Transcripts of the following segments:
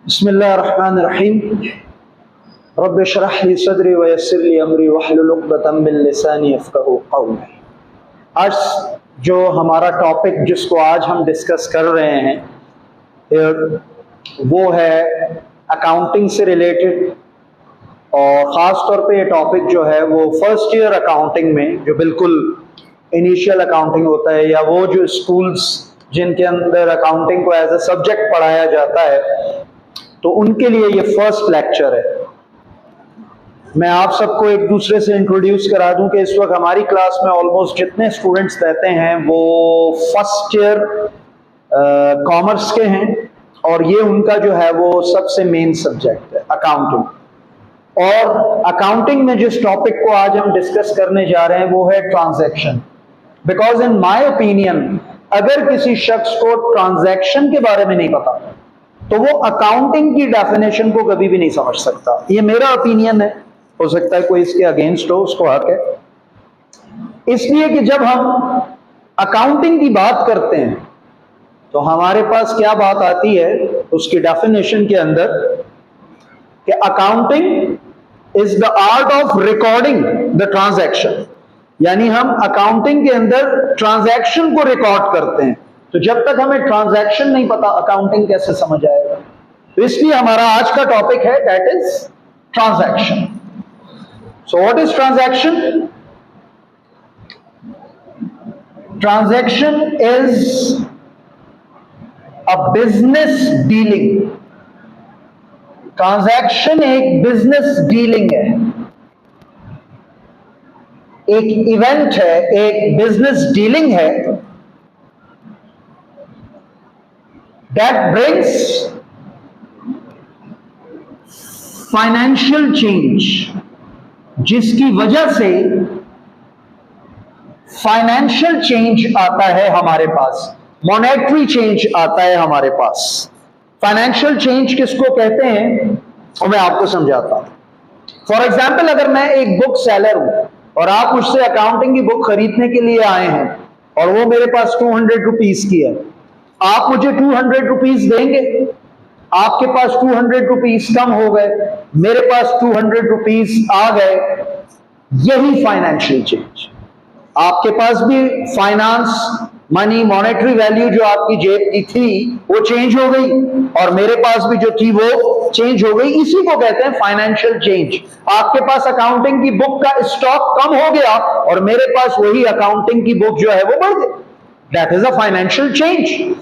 बिस्मिल्लाहिर्रहमानिर्रहीम। रब्बि इश्रह ली सदरी व यस्सिर ली अमरी वहलुल उक़दतम मिन लिसानी यफ़क़हू क़ौली। आज जो हमारा टॉपिक जिसको आज हम डिस्कस कर रहे हैं वो है अकाउंटिंग से रिलेटेड, और ख़ास तौर पे ये टॉपिक जो है वो फर्स्ट ईयर अकाउंटिंग में जो बिल्कुल इनिशियल अकाउंटिंग होता है, या वो जो स्कूल्स जिनके अंदर अकाउंटिंग को एज ए सब्जेक्ट पढ़ाया जाता है, तो उनके लिए ये फर्स्ट लेक्चर है। मैं आप सबको एक दूसरे से इंट्रोड्यूस करा दूं कि इस वक्त हमारी क्लास में ऑलमोस्ट जितने स्टूडेंट्स रहते हैं वो फर्स्ट ईयर कॉमर्स के हैं, और ये उनका जो है वो सबसे मेन सब्जेक्ट है अकाउंटिंग। और अकाउंटिंग में जिस टॉपिक को आज हम डिस्कस करने जा रहे हैं वो है transaction. Because in my opinion अगर किसी शख्स को ट्रांजैक्शन के बारे में नहीं पता तो वो अकाउंटिंग की डेफिनेशन को कभी भी नहीं समझ सकता। ये मेरा ओपिनियन है, हो सकता है कोई इसके अगेंस्ट हो, उसको हक है। इसलिए कि जब हम अकाउंटिंग की बात करते हैं तो हमारे पास क्या बात आती है उसकी डेफिनेशन के अंदर कि accounting is the art of recording the transaction, यानी हम अकाउंटिंग के अंदर ट्रांजैक्शन को रिकॉर्ड करते हैं। तो जब तक हमें ट्रांजैक्शन नहीं पता अकाउंटिंग कैसे समझ आएगा। तो इसलिए हमारा आज का टॉपिक है that is transaction. So what is transaction? Transaction is a business dealing. Transaction एक बिजनेस डीलिंग है, एक इवेंट है, एक बिजनेस डीलिंग है that brings financial change, जिसकी वजह से फाइनेंशियल चेंज आता है हमारे पास, मॉनेटरी चेंज आता है हमारे पास। फाइनेंशियल चेंज किसको कहते हैं वो मैं आपको समझाता हूं। फॉर एग्जाम्पल, अगर मैं एक बुक सेलर हूं और आप मुझसे अकाउंटिंग की बुक खरीदने के लिए आए हैं और वो मेरे पास 200 रुपीज की है, आप मुझे 200 रुपीज देंगे, आपके पास 200 रुपीज कम हो गए, मेरे पास 200 रुपीज आ गए। यही फाइनेंशियल चेंज। आपके पास भी फाइनेंस, मनी, मॉनेटरी वैल्यू जो आपकी जेब की थी वो चेंज हो गई, और मेरे पास भी जो थी वो चेंज हो गई। इसी को कहते हैं फाइनेंशियल चेंज। आपके पास अकाउंटिंग की बुक का स्टॉक कम हो गया और मेरे पास वही अकाउंटिंग की बुक जो है वो बढ़ गई। That is a financial change.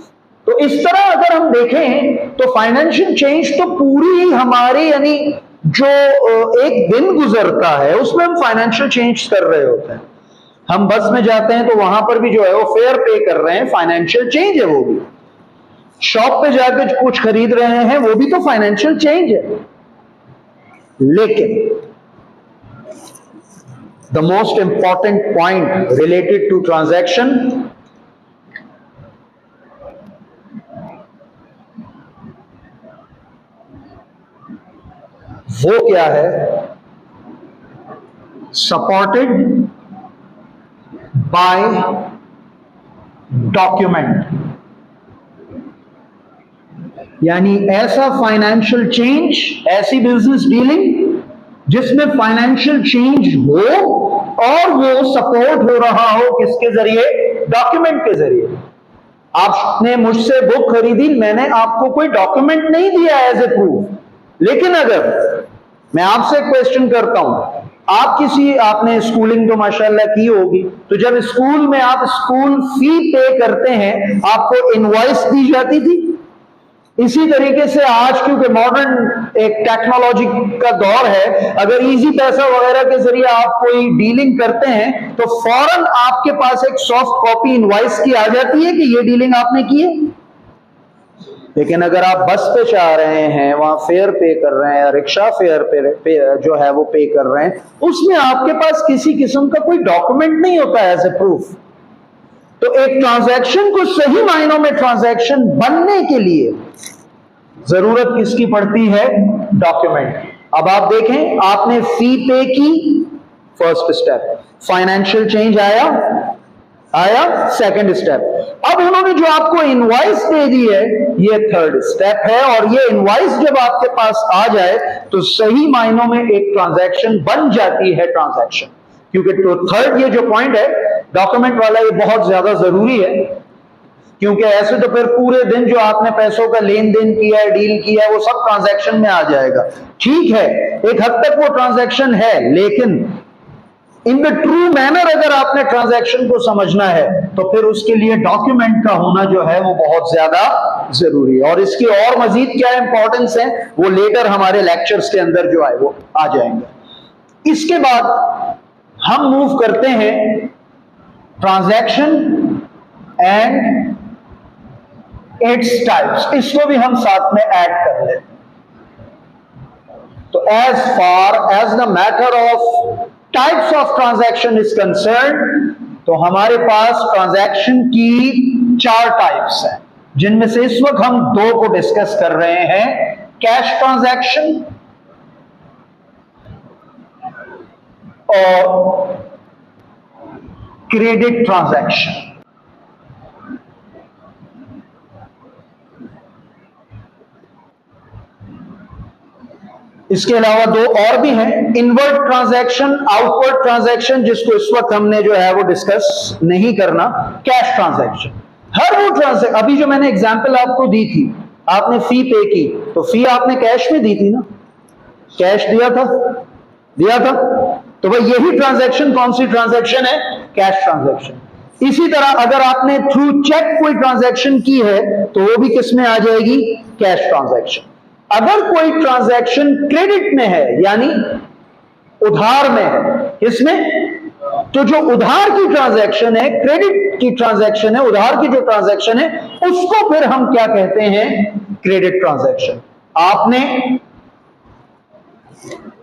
तो इस तरह अगर हम देखें तो फाइनेंशियल चेंज तो पूरी हमारी, यानी जो एक दिन गुजरता है उसमें हम फाइनेंशियल चेंज कर रहे होते हैं। हम बस में जाते हैं तो वहां पर भी जो है वो फेयर पे कर रहे हैं, फाइनेंशियल चेंज है वो भी। शॉप पे जाकर कुछ खरीद रहे हैं वो भी तो फाइनेंशियल चेंज है। लेकिन the most important point related to transaction, वो क्या है? Supported by document. यानी ऐसा फाइनेंशियल चेंज, ऐसी बिजनेस डीलिंग जिसमें फाइनेंशियल चेंज हो और वो सपोर्ट हो रहा हो किसके जरिए? डॉक्यूमेंट के जरिए। आपने मुझसे बुक खरीदी, मैंने आपको कोई डॉक्यूमेंट नहीं दिया एज ए प्रूफ, लेकिन अगर मैं आपसे क्वेश्चन करता हूं, आपने स्कूलिंग तो माशाल्लाह की होगी, तो जब स्कूल में आप स्कूल फी पे करते हैं आपको इनवॉइस दी जाती थी। इसी तरीके से आज क्योंकि मॉडर्न एक टेक्नोलॉजी का दौर है, अगर इजी पैसा वगैरह के जरिए आप कोई डीलिंग करते हैं तो फौरन आपके पास एक सॉफ्ट कॉपी इनवॉइस की आ जाती है कि ये डीलिंग आपने की है। लेकिन अगर आप बस पे जा रहे हैं, वहां फेयर पे कर रहे हैं, रिक्शा फेयर पे जो है वो पे कर रहे हैं, उसमें आपके पास किसी किस्म का कोई डॉक्यूमेंट नहीं होता एज ए प्रूफ। तो एक ट्रांजैक्शन को सही मायनों में ट्रांजैक्शन बनने के लिए जरूरत किसकी पड़ती है? डॉक्यूमेंट। अब आप देखें, आपने फी पे की, फर्स्ट स्टेप, फाइनेंशियल चेंज आया, आया सेकंड स्टेप। अब उन्होंने जो आपको इनवॉइस दे दी है, ये थर्ड स्टेप है। और ये इनवॉइस जब आपके पास आ जाए तो सही मायनों में एक ट्रांजैक्शन बन जाती है ट्रांजैक्शन। क्योंकि तो थर्ड ये जो पॉइंट है डॉक्यूमेंट वाला, ये बहुत ज्यादा जरूरी है। क्योंकि ऐसे तो फिर पूरे दिन जो आपने पैसों का लेन देन किया है, डील किया है, वो सब ट्रांजैक्शन में आ जाएगा। ठीक है, एक हद तक वो ट्रांजैक्शन है, लेकिन इन द ट्रू मैनर अगर आपने ट्रांजैक्शन को समझना है तो फिर उसके लिए डॉक्यूमेंट का होना जो है वो बहुत ज्यादा जरूरी है। और इसकी और मजीद क्या इंपॉर्टेंस है वो लेटर हमारे लेक्चर्स के अंदर जो है वो आ जाएंगे। इसके बाद हम मूव करते हैं ट्रांजैक्शन एंड इट्स टाइप्स, इसको भी हम साथ में ऐड कर लें। तो as far as the matter of types of transaction is concern, तो हमारे पास ट्रांजैक्शन की 4 टाइप्स हैं, जिनमें से इस वक्त हम 2 को डिस्कस कर रहे हैं, कैश ट्रांजैक्शन और क्रेडिट ट्रांजैक्शन। इसके अलावा 2 और भी हैं, इनवर्ड ट्रांजैक्शन, आउटवर्ड ट्रांजैक्शन, जिसको इस वक्त हमने जो है वो डिस्कस नहीं करना, कैश ट्रांजैक्शन। हर वो ट्रांजैक्शन, अभी जो मैंने एग्जांपल आपको दी थी, आपने फी पे की, तो फी आपने कैश में दी थी ना, कैश दिया था तो भाई यही ट्रांजैक्शन कौन सी ट्रांजैक्शन है, कैश ट्रांजैक्शन। इसी तरह अगर आपने थ्रू चेक कोई ट्रांजैक्शन की है तो वो भी किस में आ जाएगी, कैश ट्रांजैक्शन। अगर कोई ट्रांजैक्शन क्रेडिट में है, यानी उधार में है, इसमें तो जो उधार की ट्रांजैक्शन है, क्रेडिट की ट्रांजैक्शन है, उधार की जो ट्रांजैक्शन है, उसको फिर हम क्या कहते हैं, क्रेडिट ट्रांजैक्शन। आपने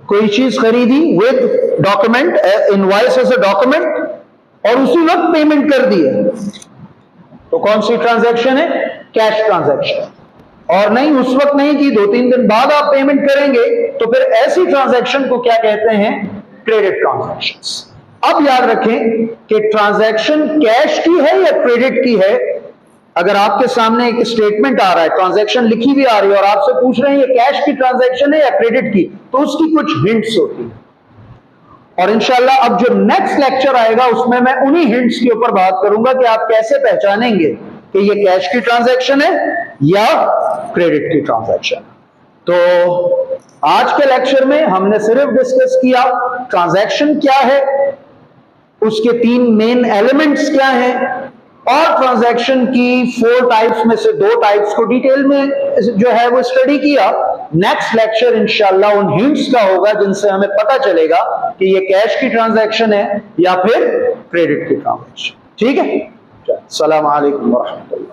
कोई चीज खरीदी with document, invoice as a document, और उसी वक्त पेमेंट कर दी है, तो कौन सी ट्रांजैक्शन है, कैश ट्रांजैक्शन। और नहीं, उस वक्त नहीं की, 2-3 दिन बाद आप पेमेंट करेंगे, तो फिर ऐसी ट्रांजैक्शन को क्या कहते हैं, क्रेडिट ट्रांजैक्शंस। अब याद रखें कि ट्रांजैक्शन कैश की है या क्रेडिट की है। अगर आपके सामने एक स्टेटमेंट आ रहा है, ट्रांजैक्शन लिखी भी आ रही है, और आपसे पूछ रहे हैं ये कैश की ट्रांजैक्शन है या क्रेडिट की, तो उसकी कुछ हिंट्स होती है। और इंशाल्लाह अब जो नेक्स्ट लेक्चर आएगा उसमें मैं उन्हीं हिंट्स के ऊपर बात करूंगा कि आप कैसे पहचानेंगे कि ये कैश की ट्रांजैक्शन है या क्रेडिट की ट्रांजैक्शन। तो आज के लेक्चर में हमने सिर्फ डिस्कस किया ट्रांजैक्शन क्या है, उसके 3 मेन एलिमेंट्स क्या हैं, और ट्रांजैक्शन की 4 टाइप्स में से 2 टाइप्स को डिटेल में जो है वो स्टडी किया। नेक्स्ट लेक्चर इंशाल्लाह उन हिंट्स का होगा जिनसे हमें पता चलेगा कि ये कैश की ट्रांजैक्शन है या फिर क्रेडिट की ट्रांजैक्शन। ठीक है, अस्सलाम वालेकुम व रहमतुल्लाह।